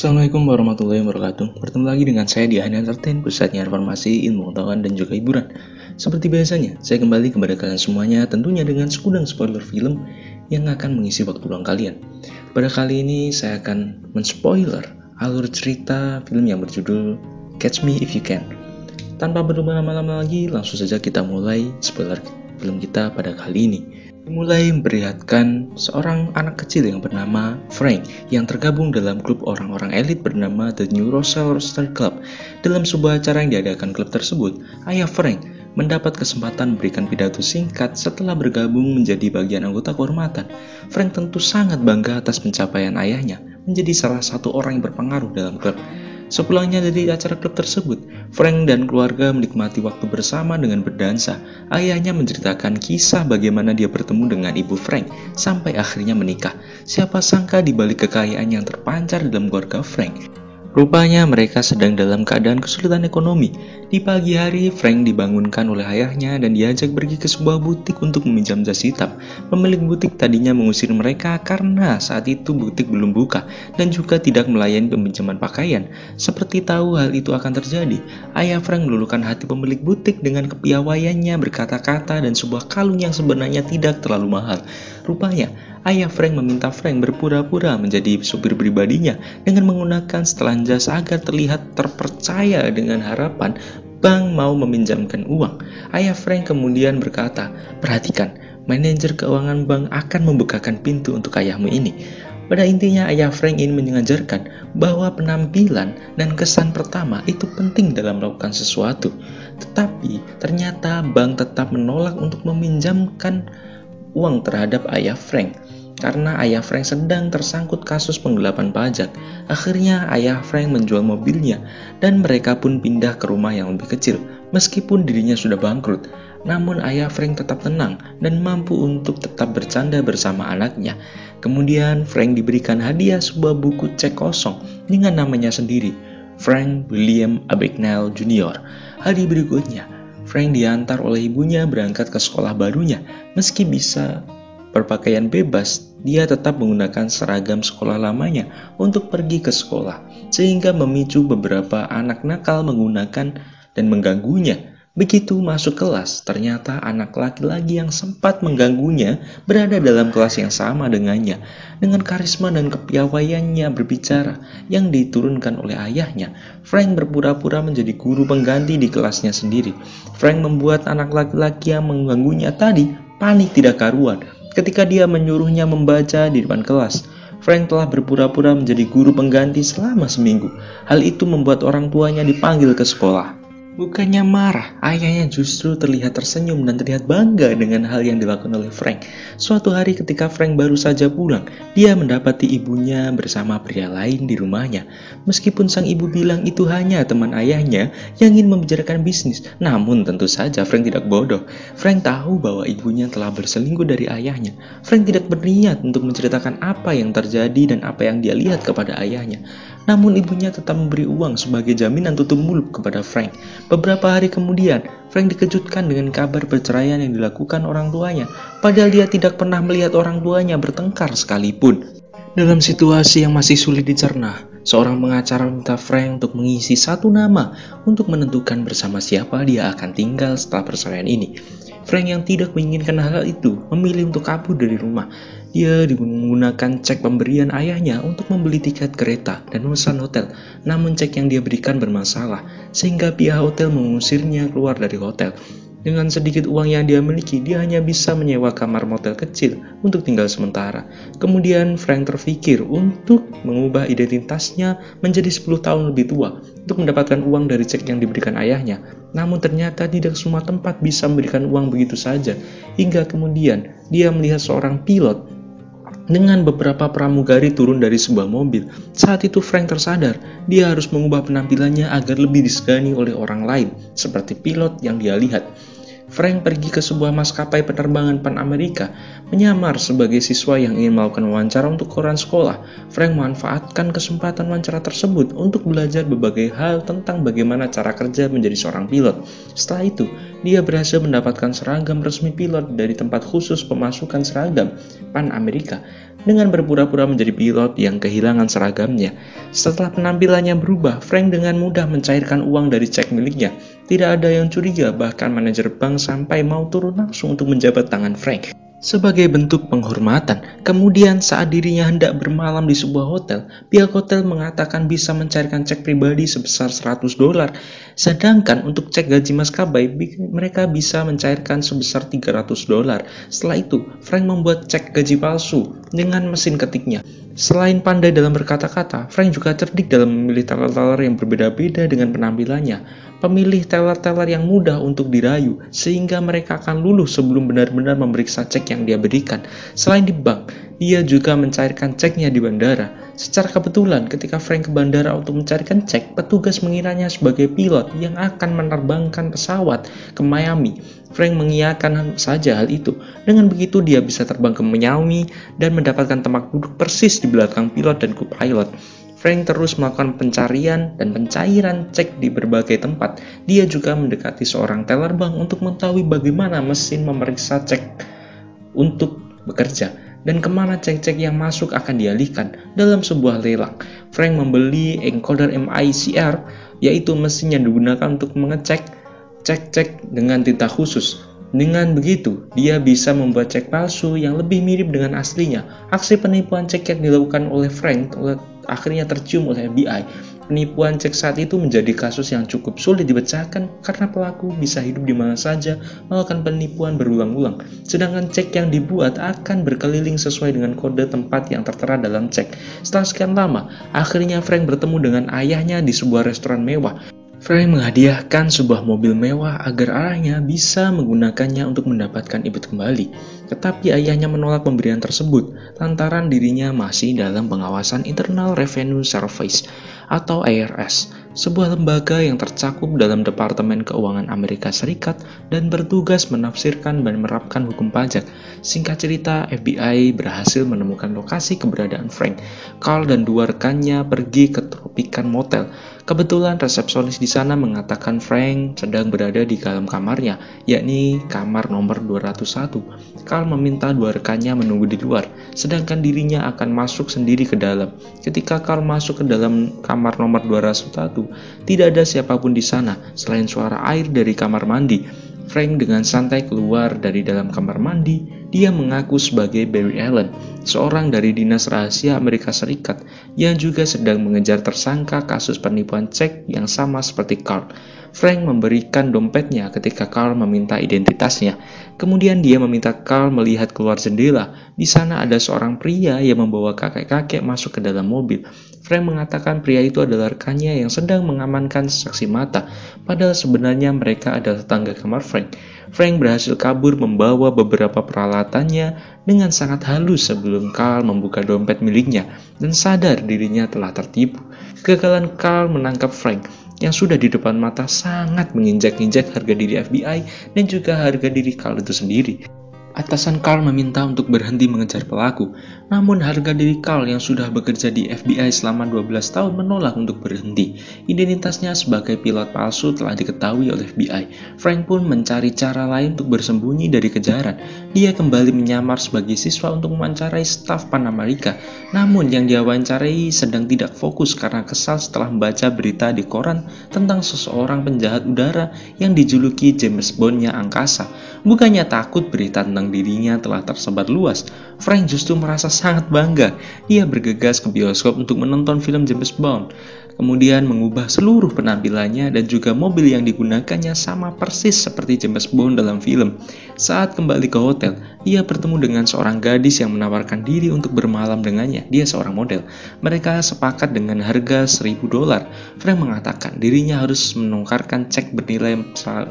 Assalamualaikum warahmatullahi wabarakatuh. Bertemu lagi dengan saya di Hanya Entertain, pusatnya informasi, ilmu pengetahuan, dan juga hiburan. Seperti biasanya, saya kembali kepada kalian semuanya tentunya dengan segudang spoiler film yang akan mengisi waktu luang kalian. Pada kali ini saya akan menspoiler alur cerita film yang berjudul Catch Me If You Can. Tanpa berlama-lama lagi, langsung saja kita mulai spoiler film kita pada kali ini. Mulai memperlihatkan seorang anak kecil yang bernama Frank yang tergabung dalam klub orang-orang elit bernama The New Rosal Roster Club. Dalam sebuah acara yang diadakan klub tersebut, ayah Frank mendapat kesempatan memberikan pidato singkat setelah bergabung menjadi bagian anggota kehormatan. Frank tentu sangat bangga atas pencapaian ayahnya menjadi salah satu orang yang berpengaruh dalam klub. Sepulangnya dari acara klub tersebut, Frank dan keluarga menikmati waktu bersama dengan berdansa. Ayahnya menceritakan kisah bagaimana dia bertemu dengan ibu Frank sampai akhirnya menikah. Siapa sangka di balik kekayaan yang terpancar dalam keluarga Frank, rupanya mereka sedang dalam keadaan kesulitan ekonomi. Di pagi hari, Frank dibangunkan oleh ayahnya dan diajak pergi ke sebuah butik untuk meminjam jas hitam. Pemilik butik tadinya mengusir mereka karena saat itu butik belum buka dan juga tidak melayani peminjaman pakaian. Seperti tahu hal itu akan terjadi, ayah Frank meluluhkan hati pemilik butik dengan kepiawaiannya berkata-kata dan sebuah kalung yang sebenarnya tidak terlalu mahal. Rupanya, ayah Frank meminta Frank berpura-pura menjadi supir pribadinya dengan menggunakan setelan jas agar terlihat terpercaya dengan harapan bank mau meminjamkan uang. Ayah Frank kemudian berkata, "Perhatikan, manajer keuangan bank akan membukakan pintu untuk ayahmu ini." Pada intinya, ayah Frank ingin mengajarkan bahwa penampilan dan kesan pertama itu penting dalam melakukan sesuatu. Tetapi ternyata bank tetap menolak untuk meminjamkan uang terhadap ayah Frank karena ayah Frank sedang tersangkut kasus penggelapan pajak. Akhirnya ayah Frank menjual mobilnya dan mereka pun pindah ke rumah yang lebih kecil. Meskipun dirinya sudah bangkrut, namun ayah Frank tetap tenang dan mampu untuk tetap bercanda bersama anaknya. Kemudian Frank diberikan hadiah sebuah buku cek kosong dengan namanya sendiri, Frank William Abagnale Jr. Hari berikutnya, Frank diantar oleh ibunya berangkat ke sekolah barunya. Meski bisa berpakaian bebas, dia tetap menggunakan seragam sekolah lamanya untuk pergi ke sekolah, sehingga memicu beberapa anak nakal menggunakan dan mengganggunya. Begitu masuk kelas, ternyata anak laki-laki yang sempat mengganggunya berada dalam kelas yang sama dengannya. Dengan karisma dan kepiawaiannya berbicara yang diturunkan oleh ayahnya, Frank berpura-pura menjadi guru pengganti di kelasnya sendiri. Frank membuat anak laki-laki yang mengganggunya tadi panik tidak karuan ketika dia menyuruhnya membaca di depan kelas. Frank telah berpura-pura menjadi guru pengganti selama seminggu. Hal itu membuat orang tuanya dipanggil ke sekolah. Bukannya marah, ayahnya justru terlihat tersenyum dan terlihat bangga dengan hal yang dilakukan oleh Frank. Suatu hari ketika Frank baru saja pulang, dia mendapati ibunya bersama pria lain di rumahnya. Meskipun sang ibu bilang itu hanya teman ayahnya yang ingin membicarakan bisnis, namun tentu saja Frank tidak bodoh. Frank tahu bahwa ibunya telah berselingkuh dari ayahnya. Frank tidak berniat untuk menceritakan apa yang terjadi dan apa yang dia lihat kepada ayahnya. Namun ibunya tetap memberi uang sebagai jaminan tutup mulut kepada Frank. Beberapa hari kemudian, Frank dikejutkan dengan kabar perceraian yang dilakukan orang tuanya, padahal dia tidak pernah melihat orang tuanya bertengkar sekalipun. Dalam situasi yang masih sulit dicerna, seorang pengacara meminta Frank untuk mengisi satu nama untuk menentukan bersama siapa dia akan tinggal setelah perceraian ini. Frank yang tidak menginginkan hal itu memilih untuk kabur dari rumah. Dia menggunakan cek pemberian ayahnya untuk membeli tiket kereta dan memesan hotel. Namun cek yang dia berikan bermasalah, sehingga pihak hotel mengusirnya keluar dari hotel. Dengan sedikit uang yang dia miliki, dia hanya bisa menyewa kamar motel kecil untuk tinggal sementara. Kemudian Frank terpikir untuk mengubah identitasnya menjadi 10 tahun lebih tua untuk mendapatkan uang dari cek yang diberikan ayahnya. Namun ternyata tidak semua tempat bisa memberikan uang begitu saja. Hingga kemudian dia melihat seorang pilot dengan beberapa pramugari turun dari sebuah mobil. Saat itu Frank tersadar, dia harus mengubah penampilannya agar lebih disegani oleh orang lain, seperti pilot yang dia lihat. Frank pergi ke sebuah maskapai penerbangan Pan Amerika, menyamar sebagai siswa yang ingin melakukan wawancara untuk koran sekolah. Frank memanfaatkan kesempatan wawancara tersebut untuk belajar berbagai hal tentang bagaimana cara kerja menjadi seorang pilot. Setelah itu, dia berhasil mendapatkan seragam resmi pilot dari tempat khusus pemasukan seragam Pan Amerika dengan berpura-pura menjadi pilot yang kehilangan seragamnya. Setelah penampilannya berubah, Frank dengan mudah mencairkan uang dari cek miliknya. Tidak ada yang curiga, bahkan manajer bank sampai mau turun langsung untuk menjabat tangan Frank sebagai bentuk penghormatan. Kemudian saat dirinya hendak bermalam di sebuah hotel, pihak hotel mengatakan bisa mencairkan cek pribadi sebesar $100. Sedangkan untuk cek gaji maskapai, mereka bisa mencairkan sebesar $300. Setelah itu, Frank membuat cek gaji palsu dengan mesin ketiknya. Selain pandai dalam berkata-kata, Frank juga cerdik dalam memilih teller-teller yang berbeda-beda dengan penampilannya. Pemilih teller-teller yang mudah untuk dirayu, sehingga mereka akan luluh sebelum benar-benar memeriksa cek yang dia berikan. Selain di bank, dia juga mencairkan ceknya di bandara. Secara kebetulan, ketika Frank ke bandara untuk mencarikan cek, petugas mengiranya sebagai pilot yang akan menerbangkan pesawat ke Miami. Frank mengiyakan saja hal itu. Dengan begitu, dia bisa terbang ke Miami dan mendapatkan tempat duduk persis di belakang pilot dan co-pilot. Frank terus melakukan pencarian dan pencairan cek di berbagai tempat. Dia juga mendekati seorang teller bank untuk mengetahui bagaimana mesin memeriksa cek untuk bekerja dan kemana cek-cek yang masuk akan dialihkan dalam sebuah lelang. Frank membeli encoder MICR, yaitu mesin yang digunakan untuk mengecek cek-cek dengan tinta khusus. Dengan begitu, dia bisa membuat cek palsu yang lebih mirip dengan aslinya. Aksi penipuan cek yang dilakukan oleh Frank akhirnya tercium oleh FBI. Penipuan cek saat itu menjadi kasus yang cukup sulit dipecahkan karena pelaku bisa hidup di mana saja melakukan penipuan berulang-ulang. Sedangkan cek yang dibuat akan berkeliling sesuai dengan kode tempat yang tertera dalam cek. Setelah sekian lama, akhirnya Frank bertemu dengan ayahnya di sebuah restoran mewah. Frank menghadiahkan sebuah mobil mewah agar ayahnya bisa menggunakannya untuk mendapatkan ibut kembali. Tetapi ayahnya menolak pemberian tersebut lantaran dirinya masih dalam pengawasan Internal Revenue Service atau IRS, sebuah lembaga yang tercakup dalam Departemen Keuangan Amerika Serikat dan bertugas menafsirkan dan menerapkan hukum pajak. Singkat cerita, FBI berhasil menemukan lokasi keberadaan Frank. Carl dan dua rekannya pergi ke Tropican Motel. Kebetulan resepsionis di sana mengatakan Frank sedang berada di dalam kamarnya, yakni kamar nomor 201. Carl meminta dua rekannya menunggu di luar, sedangkan dirinya akan masuk sendiri ke dalam. Ketika Carl masuk ke dalam kamar nomor 201, tidak ada siapapun di sana selain suara air dari kamar mandi. Frank dengan santai keluar dari dalam kamar mandi. Dia mengaku sebagai Barry Allen, seorang dari Dinas Rahasia Amerika Serikat yang juga sedang mengejar tersangka kasus penipuan cek yang sama seperti Carl. Frank memberikan dompetnya ketika Carl meminta identitasnya. Kemudian dia meminta Carl melihat keluar jendela. Di sana ada seorang pria yang membawa kakek-kakek masuk ke dalam mobil. Frank mengatakan pria itu adalah rekannya yang sedang mengamankan saksi mata, padahal sebenarnya mereka adalah tetangga kamar Frank. Frank berhasil kabur membawa beberapa peralatannya dengan sangat halus sebelum Carl membuka dompet miliknya dan sadar dirinya telah tertipu. Kegagalan Carl menangkap Frank yang sudah di depan mata sangat menginjak-injak harga diri FBI dan juga harga diri Carl itu sendiri. Atasan Carl meminta untuk berhenti mengejar pelaku, namun harga diri Carl yang sudah bekerja di FBI selama 12 tahun menolak untuk berhenti. Identitasnya sebagai pilot palsu telah diketahui oleh FBI. Frank pun mencari cara lain untuk bersembunyi dari kejaran. Dia kembali menyamar sebagai siswa untuk mewawancarai staf Pan Amerika, namun yang dia wawancarai sedang tidak fokus karena kesal setelah membaca berita di koran tentang seseorang penjahat udara yang dijuluki James Bond-nya angkasa. Bukannya takut berita tentang dirinya telah tersebar luas, Frank justru merasa sangat bangga. Dia bergegas ke bioskop untuk menonton film James Bond, kemudian mengubah seluruh penampilannya dan juga mobil yang digunakannya sama persis seperti James Bond dalam film. Saat kembali ke hotel, dia bertemu dengan seorang gadis yang menawarkan diri untuk bermalam dengannya. Dia seorang model. Mereka sepakat dengan harga $1.000. Frank mengatakan dirinya harus menukarkan cek bernilai $1.400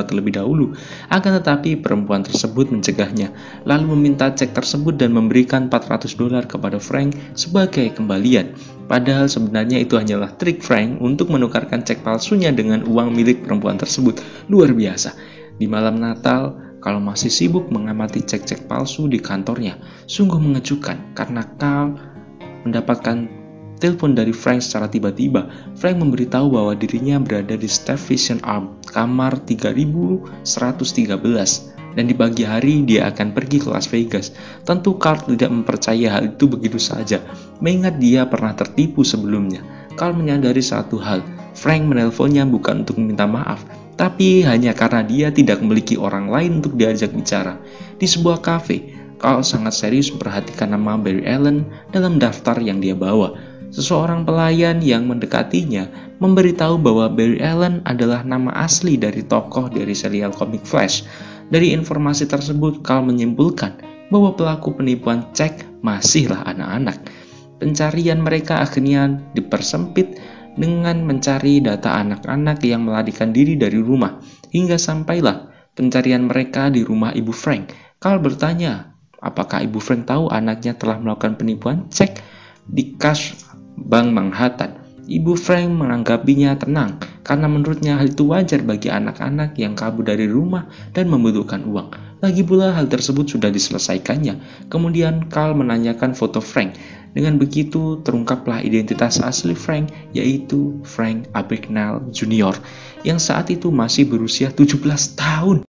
terlebih dahulu. Akan tetapi perempuan tersebut mencegahnya, lalu meminta cek tersebut dan memberikan $400 kepada Frank sebagai kembalian. Padahal sebenarnya itu hanyalah trik Frank untuk menukarkan cek palsunya dengan uang milik perempuan tersebut. Luar biasa. Di malam Natal, Carl masih sibuk mengamati cek-cek palsu di kantornya. Sungguh mengejutkan karena Carl mendapatkan telepon dari Frank secara tiba-tiba. Frank memberitahu bahwa dirinya berada di Staff Vision Arm, kamar 3113, dan di pagi hari dia akan pergi ke Las Vegas. Tentu Carl tidak mempercayai hal itu begitu saja, mengingat dia pernah tertipu sebelumnya. Carl menyadari satu hal, Frank menelponnya bukan untuk meminta maaf, tapi hanya karena dia tidak memiliki orang lain untuk diajak bicara. Di sebuah kafe, Carl sangat serius memperhatikan nama Barry Allen dalam daftar yang dia bawa. Seseorang pelayan yang mendekatinya memberitahu bahwa Barry Allen adalah nama asli dari tokoh dari serial komik Flash. Dari informasi tersebut, Carl menyimpulkan bahwa pelaku penipuan cek masihlah anak-anak. Pencarian mereka akhirnya dipersempit dengan mencari data anak-anak yang melarikan diri dari rumah, hingga sampailah pencarian mereka di rumah Ibu Frank. Carl bertanya, apakah Ibu Frank tahu anaknya telah melakukan penipuan cek di kas Bank Manhattan? Ibu Frank menanggapinya tenang, karena menurutnya hal itu wajar bagi anak-anak yang kabur dari rumah dan membutuhkan uang. Lagi pula hal tersebut sudah diselesaikannya. Kemudian Carl menanyakan foto Frank. Dengan begitu terungkaplah identitas asli Frank, yaitu Frank Abagnale Jr. yang saat itu masih berusia 17 tahun.